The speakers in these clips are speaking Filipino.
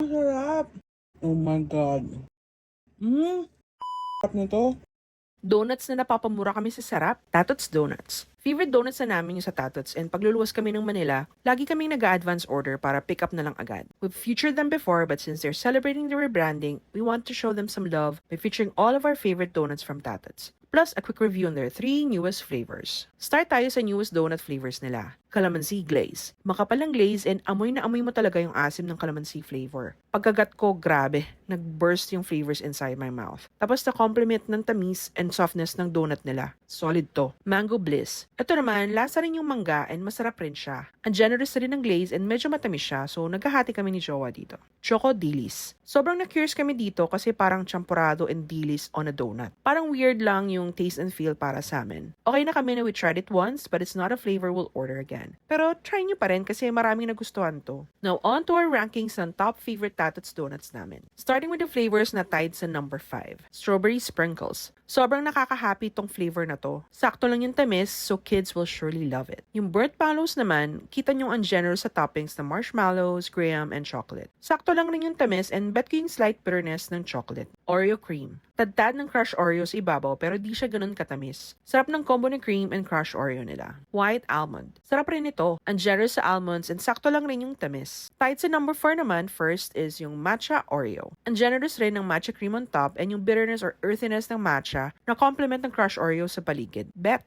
sarap. Oh my God. Sarap nito. Donuts na napapamura kami sa Sarap, Tatots Donuts. Favorite donuts na namin yung sa Tatots, and pagluluwas kami ng Manila, lagi kaming nag-advance order para pick up na lang agad. We've featured them before, but since they're celebrating the rebranding, we want to show them some love by featuring all of our favorite donuts from Tatots. Plus, a quick review on their 3 newest flavors. Start tayo sa newest donut flavors nila. Calamansi glaze. Makapal ang glaze and amoy na amoy mo talaga yung asim ng calamansi flavor. Pagkagat ko, grabe, nag-burst yung flavors inside my mouth. Tapos na complement ng tamis and softness ng donut nila. Solid to. Mango bliss. Ito naman, lasa rin yung mangga and masarap rin siya. Ang generous rin ng glaze and medyo matamis siya, so naghahati kami ni Jowa dito. Choco dilis. Sobrang na-curious kami dito kasi parang champurado and dilis on a donut. Parang weird lang yung taste and feel para sa amin. Okay na kami na we tried it once, but it's not a flavor we'll order again. Pero try nyo pa rin kasi maraming nagustuhan to. Now on to our rankings ng top favorite Tatots donuts namin. Starting with the flavors na tied sa number 5. Strawberry sprinkles. Sobrang nakaka-happy tong flavor na to. Sakto lang yung tamis, so kids will surely love it. Yung burnt mallows naman, kita nyo ang generous sa toppings na marshmallows, graham, and chocolate. Sakto lang rin yung tamis and bet ko yung slight bitterness ng chocolate. Oreo cream. Tadtad ng crushed Oreo sa ibabaw pero di siya ganun katamis. Sarap ng combo ng cream and crushed Oreo nila. White almond. Sarap rin ito. Ang generous sa almonds and sakto lang rin yung tamis. Tied sa number 4 naman, first is yung matcha Oreo. Ang generous rin ng matcha cream on top and yung bitterness or earthiness ng matcha na complement ng crushed Oreo sa paligid. Bet!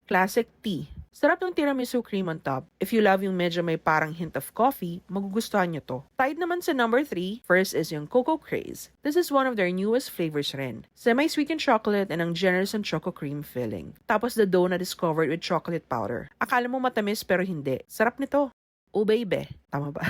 Classic tea. Sarap ng tiramisu cream on top. If you love yung medyo may parang hint of coffee, magugustuhan nyo to. Tied naman sa number 3, first is yung Cocoa Craze. This is one of their newest flavors rin. Semi-sweetened chocolate and ang generous and choco cream filling. Tapos the donut is covered with chocolate powder. Akala mo matamis pero hindi. Sarap nito. Ube-ibe. Tama ba?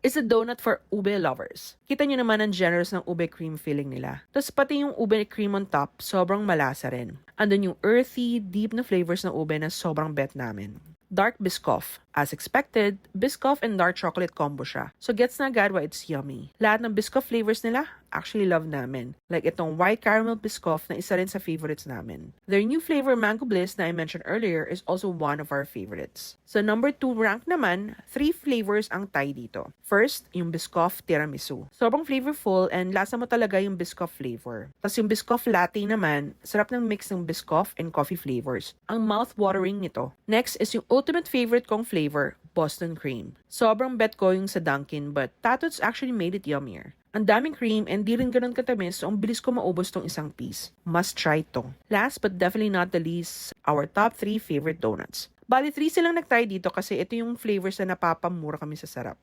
It's a donut for ube lovers. Kita nyo naman ang generous ng ube cream filling nila. Tapos pati yung ube cream on top, sobrang malasa rin. Andun yung earthy, deep na flavors ng ube na sobrang bet namin. Dark Biscoff. As expected, Biscoff and dark chocolate combo siya. So gets na agad why it's yummy. Lahat ng Biscoff flavors nila, actually love namin. Like itong white caramel Biscoff na isa rin sa favorites namin. Their new flavor Mango Bliss na I mentioned earlier is also one of our favorites. Sa number 2 rank naman, 3 flavors ang tie dito. First, yung Biscoff Tiramisu. Sobrang flavorful and lasa mo talaga yung Biscoff flavor. Tapos yung Biscoff Latte naman, sarap ng mix ng Biscoff and coffee flavors. Ang mouth-watering nito. Next is yung ultimate favorite kong flavor, Boston Cream. Sobrang bet ko yung sa Dunkin' but Tatots actually made it yummier. Ang daming cream and di rin ganun katamis so ang bilis ko maubos tong isang piece. Must try to. Last but definitely not the least, our top 3 favorite donuts. Bali 3 silang nag-try dito kasi ito yung flavors na napapamura kami sa Sarap.